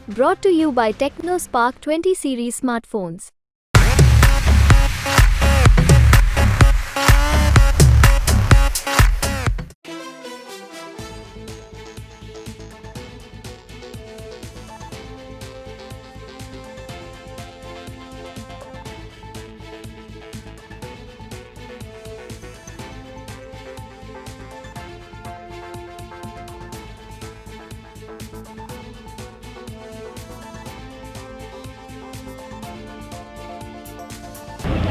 Brought to you by TechnoSpark 20 series smartphones.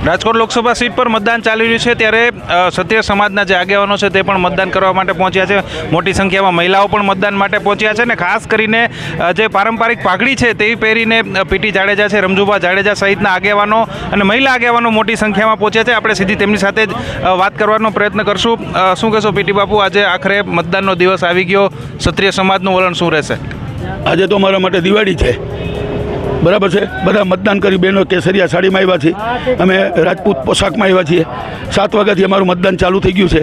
Rajkot Lok Sabha seat પર મતદાન ચાલી રહ્યું છે ત્યારે ક્ષત્રિય સમાજના જે આગેવાનો છે તે પણ મતદાન કરવા માટે પહોંચ્યા છે. મોટી સંખ્યામાં મહિલાઓ પણ મતદાન માટે પહોંચ્યા છે અને ખાસ કરીને જે પારંપરિક પાઘડી છે તેવી પહેરીને પીટી જાડેજા છે, રમજુભા જાડેજા સહિતના આગેવાનો અને મહિલા આગેવાનો મોટી સંખ્યામાં પહોંચ્યા છે. આપણે સીધી તેમની સાથે જ વાત કરવાનો પ્રયત્ન કરશું. શું કહેશો પીટી બાપુ, આજે આખરે મતદાનનો દિવસ આવી ગયો, ક્ષત્રિય સમાજનું વલણ શું રહેશે? આજે તો અમારા માટે દિવાળી છે, બરાબર છે. બધા મતદાન કરી બહેનો કેસરિયા સાડીમાં આવ્યા છીએ, અમે રાજપૂત પોશાકમાં આવ્યા છીએ. 7 વાગ્યાથી અમારું મતદાન ચાલુ થઈ ગયું છે.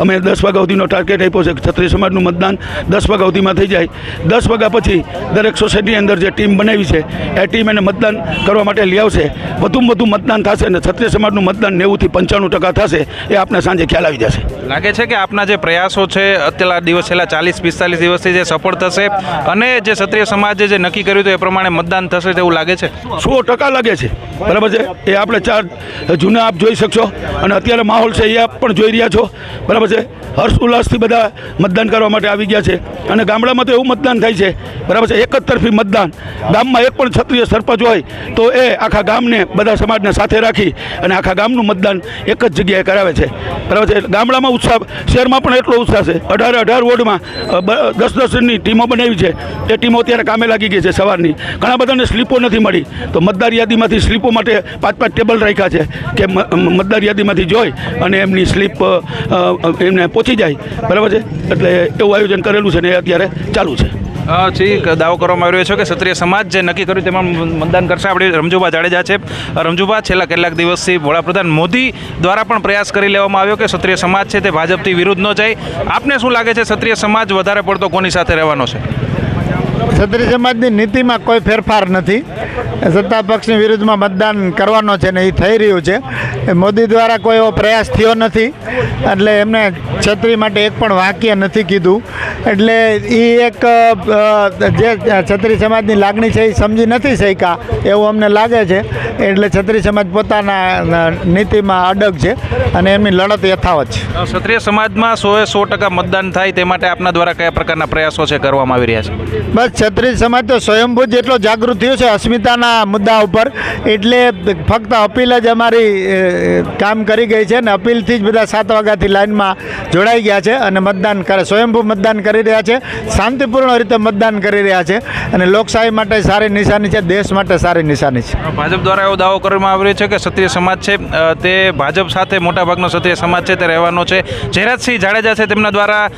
અમે 10 વાગ્યા સુધીનો ટાર્ગેટ આપ્યો છે. ક્ષત્રિય સમાજનું મતદાન 10 વાગ્યા સુધીમાં થઈ જાય. 10 વાગ્યા પછી દરેક સોસાયટીની અંદર જે ટીમ બનાવી છે એ ટીમ એને મતદાન કરવા માટે લઈ આવશે. વધુમાં વધુ મતદાન થશે અને ક્ષત્રિય સમાજનું મતદાન 90 થી 95% થશે, એ આપને સાંજે ખ્યાલ આવી જશે. લાગે છે કે આપના જે પ્રયાસો છે અત્યારના દિવસ છેલ્લા 40-45 દિવસથી જે સફળ થશે અને જે ક્ષત્રિય સમાજે જે નક્કી કર્યું હતું એ પ્રમાણે મતદાન થશે તેવું લાગે છે? 100% લાગે છે, બરાબર છે. એ આપણે 4 જૂના આપ જોઈ શકશો અને અત્યારે માહોલ છે એ આપ પણ જોઈ રહ્યા છો, બરાબર છે. હર્ષ ઉલ્લાસથી બધા મતદાન કરવા માટે આવી ગયા છે અને ગામડામાં તો એવું મતદાન થાય છે, બરાબર છે, એક જ તરફી મતદાન. ગામમાં એક પણ ક્ષત્રિય સરપંચ હોય તો એ આખા ગામને, બધા સમાજને સાથે રાખી અને આખા ગામનું મતદાન એક જ જગ્યાએ કરાવે છે, બરાબર છે. ગામડામાં ઉત્સાહ, શહેરમાં પણ એટલો ઉત્સાહ છે. 18 વોર્ડમાં 10-10ની ટીમો બનાવી છે. એ ટીમો અત્યારે કામે લાગી ગઈ છે સવારની. ઘણા બધાને સ્લીપો નથી મળી તો મતદાર યાદીમાંથી સ્લીપો માટે 5-5 ટેબલ રાખ્યા છે કે મતદાર યાદીમાંથી જોઈ અને એમની સ્લીપ એમને પહોંચી જાય, બરાબર છે. એટલે એવું આયોજન કરેલું છે ને એ અત્યારે ચાલુ છે. દાવો કરવામાં આવ્યો છે કે ક્ષત્રિય સમાજ જે નક્કી કર્યું તેમાં મતદાન કરશે. આપણે રમજુભા જાડેજા છે. રમજુભા, છેલ્લા કેટલાક દિવસથી વડાપ્રધાન મોદી દ્વારા પણ પ્રયાસ કરી લેવામાં આવ્યો કે ક્ષત્રિય સમાજ છે તે ભાજપથી વિરુદ્ધ ન જાય. આપને શું લાગે છે, ક્ષત્રિય સમાજ વધારે પડતો કોની સાથે રહેવાનો છે? ક્ષત્રિય સમાજની નીતિમાં કોઈ ફેરફાર નથી. સત્તા પક્ષની વિરુદ્ધમાં મતદાન કરવાનો છે ને એ થઈ રહ્યું છે. મોદી દ્વારા કોઈ એવો પ્રયાસ થયો નથી એટલે એમને ક્ષત્રિય માટે એક પણ વાક્ય નથી કીધું. એટલે એ એક જે ક્ષત્રિય સમાજની લાગણી છે એ સમજી નથી શક્યા એવું અમને લાગે છે. એટલે ક્ષત્રિય સમાજ પોતાના નીતિમાં અડગ છે અને એમની લડત યથાવત છે. ક્ષત્રિય સમાજમાં 100% મતદાન થાય તે માટે આપના દ્વારા કયા પ્રકારના પ્રયાસો છે કરવામાં આવી રહ્યા છે? બસ ક્ષત્રિય સમાજ તો સ્વયંભૂ જેટલો જાગૃત થયો છે અસ્મિતાના મુદ્દા ઉપર, એટલે ફક્ત અપીલ જ અમારી કામ કરી ગઈ છે ને અપીલથી જ બધા 7 વાગ્યાથી લાઇનમાં જોડાઈ ગયા છે અને મતદાન કરે, સ્વયંભૂ મતદાન કરી રહ્યા છે, શાંતિપૂર્ણ રીતે મતદાન કરી રહ્યા છે અને લોકશાહી માટે સારી નિશાની છે, દેશ માટે સારી નિશાની છે. ભાજપ દ્વારા એવો દાવો કરવામાં આવ્યો છે કે ક્ષત્રિય સમાજ છે તે ભાજપ સાથે મોટાભાગનો ક્ષત્રિય સમાજ છે તે રહેવાનો છે. જયરાજસિંહ જાડેજા છે, તેમના દ્વારા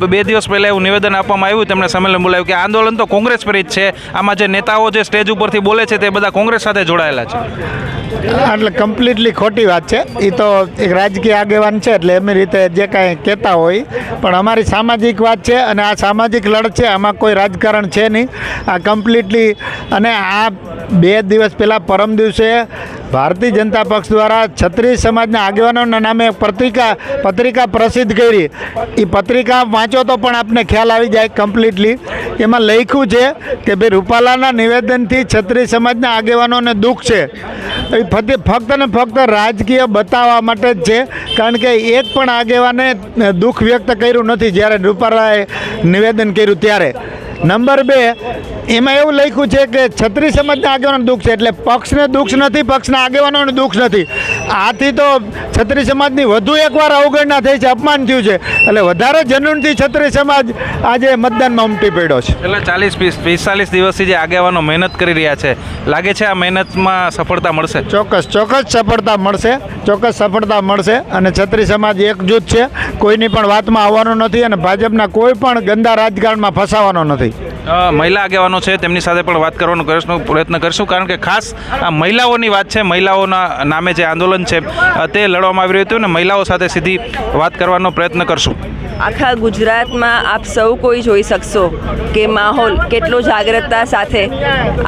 2 દિવસ પહેલાં એવું નિવેદન આપવામાં આવ્યું, તેમણે સંમેલન બોલાવ્યું કે આંદોલન તો કોંગ્રેસ પર જ છે, આમાં જે નેતાઓ જે સ્ટેજ ઉપરથી બોલે છે તે બધા કોંગ્રેસ સાથે જોડાયેલા છે. એટલે કમ્પ્લીટલી ખોટી વાત છે. એ તો એક રાજકીય આગેવાન છે એટલે એમની રીતે જે કાંઈ કહેતા હોય, પણ અમારી સામાજિક વાત છે અને આ સામાજિક લડત છે, આમાં કોઈ રાજકારણ છે નહીં. આ કમ્પ્લીટલી, અને આ 2 દિવસ પહેલાં પરમ દિવસે ભારતીય જનતા પક્ષ દ્વારા ક્ષત્રિય સમાજના આગેવાનોના નામે પત્રિકા પ્રસિદ્ધ કરી. એ પત્રિકા વાંચો તો પણ આપને ખ્યાલ આવી જાય કમ્પ્લીટલી. એમાં લખ્યું છે કે ભાઈ રૂપાલાના નિવેદનથી ક્ષત્રિય સમાજના આગેવાનોને દુઃખ છે. એ ફક્ત ને ફક્ત રાજકીય બતાવવા માટે જ છે, કારણ કે એક પણ આગેવાને દુઃખ વ્યક્ત કર્યું નથી જ્યારે રૂપાલાએ નિવેદન કર્યું ત્યારે. નંબર 2, એમાં એવું લખ્યું છે કે ક્ષત્રિય સમાજના આગેવાનો દુઃખ છે, એટલે પક્ષને દુઃખ નથી, પક્ષના આગેવાનોને દુઃખ નથી. આથી તો ક્ષત્રિય સમાજની વધુ એકવાર અવગણના થઈ છે, અપમાન થયું છે. એટલે વધારે જનૂનથી ક્ષત્રિય સમાજ આજે મતદાનમાં ઉમટી પડ્યો છે. છેલ્લા 40-45 દિવસથી જે આગેવાનો મહેનત કરી રહ્યા છે, લાગે છે આ મહેનતમાં સફળતા મળશે? ચોક્કસ સફળતા મળશે, ચોક્કસ સફળતા મળશે. અને ક્ષત્રિય સમાજ એકજૂથ છે, કોઈની પણ વાતમાં આવવાનો નથી અને ભાજપના કોઈ પણ ગંદા રાજકારણમાં ફસાવાનો નથી. મહિલા આગેવાનો છે તેમની સાથે પણ વાત કરવાનો પ્રયત્ન કરીશું, કારણ કે ખાસ આ મહિલાઓની વાત છે. મહિલાઓના નામે જે આંદોલન છે તે લડવામાં આવી રહ્યું હતું અને મહિલાઓ સાથે સીધી વાત કરવાનો પ્રયત્ન કરશું. આખા ગુજરાતમાં આપ સૌ કોઈ જોઈ શકશો કે માહોલ કેટલો જાગૃતતા સાથે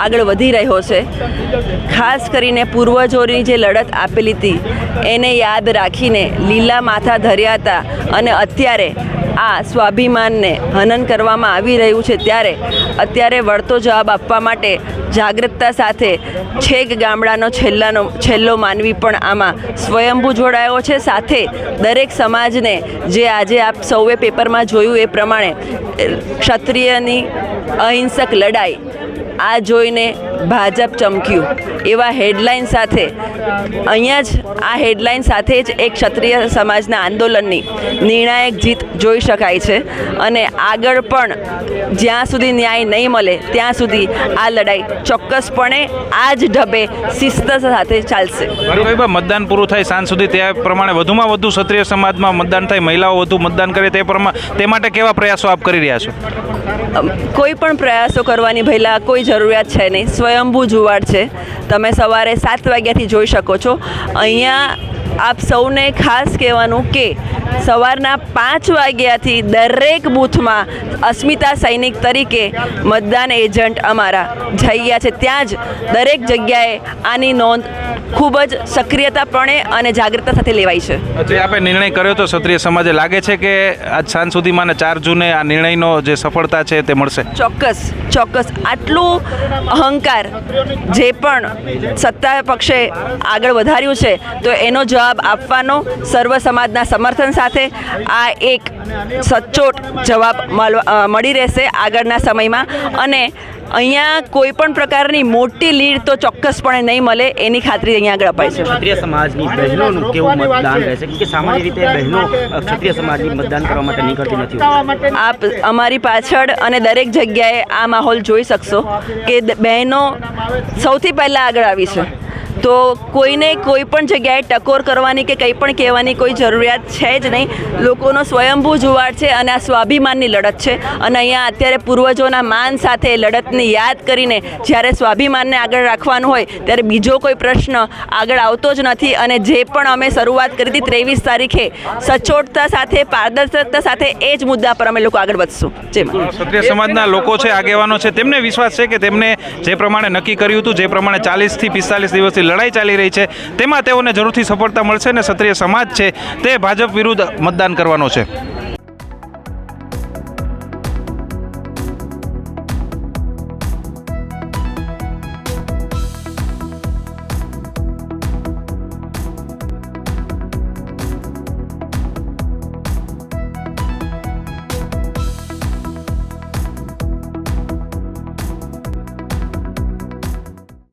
આગળ વધી રહ્યો છે. ખાસ કરીને પૂર્વજોની જે લડત આપેલી હતી એને યાદ રાખીને લીલા માથા ધર્યા હતા અને અત્યારે આ સ્વાભિમાનને હનન કરવામાં આવી રહ્યું છે, ત્યારે અત્યારે વળતો જવાબ આપવા માટે જાગૃતતા સાથે છેક ગામડાનો છેલ્લો માનવી પણ આમાં સ્વયંભૂ જોડાયો છે. સાથે દરેક સમાજને જે આજે આપ સૌએ પેપરમાં જોયું એ પ્રમાણે ક્ષત્રિયની અહિંસક લડાઈ આ જોઈને ભાજપ ચમક્યું એવા હેડલાઇન સાથે અહીંયા જ આ હેડલાઇન સાથે જ એક ક્ષત્રિય સમાજના આંદોલનની નિર્ણાયક જીત જોઈ શકાય છે. અને આગળ પણ જ્યાં સુધી ન્યાય નહીં મળે ત્યાં સુધી આ લડાઈ ચોક્કસપણે આ જ ઢબે શિસ્ત સાથે ચાલશે. મતદાન પૂરું થાય સાંજ સુધી તે પ્રમાણે વધુમાં વધુ ક્ષત્રિય સમાજમાં મતદાન થાય, મહિલાઓ વધુ મતદાન કરે તે માટે કેવા પ્રયાસો આપ કરી રહ્યા છો? કોઈ પણ પ્રયાસો કરવાની પહેલાં કોઈ જરૂરિયાત છે નહીં. સ્વયંભૂ જુવાડ છે. તમે સવારે 7 વાગ્યાથી જોઈ શકો છો. અહીંયા આપ સૌને ખાસ કહેવાનું કે સવારના 5 વાગ્યાથી દરેક બૂથમાં અસ્મિતા સૈનિક તરીકે મતદાન એજન્ટ અમારા જઈ ગયા છે. ત્યાં જ દરેક જગ્યાએ આની નોંધ ખૂબ જ સક્રિયતાપણે અને જાગૃતતા સાથે લેવાઈ છે. જે આપણે નિર્ણય કર્યો તો ક્ષત્રિય સમાજે, લાગે છે કે આજ સાંજ સુધીમાં અને 4 જૂને આ નિર્ણયનો જે સફળતા છે તે મળશે? ચોક્કસ. આટલું અહંકાર જે પણ સત્તા પક્ષે આગળ વધાર્યું છે તો એનો જવાબ આપવાનો સર્વ સમાજના સમર્થન સાથે આ એક સચોટ જવાબ મળી રહેશે આગળના સમયમાં. અને અહીંયા કોઈ પણ પ્રકારની મોટી લીડ તો ચોક્કસપણે નહીં મળે એની ખાતરી અહીંયા આગળ અપાય છે. ક્ષત્રિય સમાજની બહેનોનું કેવું મતદાન રહેશે કે સામાન્ય રીતે બહેનો ક્ષત્રિય સમાજની મતદાન કરવા માટે નીકળતી નથી? આપ અમારી પાછળ અને દરેક જગ્યાએ આ માહોલ જોઈ શકશો કે બહેનો સૌથી પહેલાં આગળ આવી છે. તો કોઈને કોઈ પણ જગ્યાએ ટકોર કરવાની કે કંઈ પણ કહેવાની કોઈ જરૂરિયાત છે જ નહીં. લોકોનો સ્વયંભૂ જુવાડ છે અને આ સ્વાભિમાનની લડત છે. અને અહીંયા અત્યારે પૂર્વજોના માન સાથે લડતને યાદ કરીને જ્યારે સ્વાભિમાનને આગળ રાખવાનું હોય ત્યારે બીજો કોઈ પ્રશ્ન આગળ આવતો જ નથી. અને જે પણ અમે શરૂઆત કરી હતી 23 તારીખે સચોટતા સાથે, પારદર્શકતા સાથે એ જ મુદ્દા પર અમે લોકો આગળ વધશું. જેમાં ક્ષત્રિય સમાજના લોકો છે, આગેવાનો છે, તેમને વિશ્વાસ છે કે તેમને જે પ્રમાણે નક્કી કર્યું હતું, જે પ્રમાણે 40 થી 45 દિવસથી લડાઈ ચાલી રહી છે તેમાં તેઓને જરૂરથી સફળતા મળશે અને ક્ષત્રિય સમાજ છે તે ભાજપ વિરુદ્ધ મતદાન કરવાનો છે.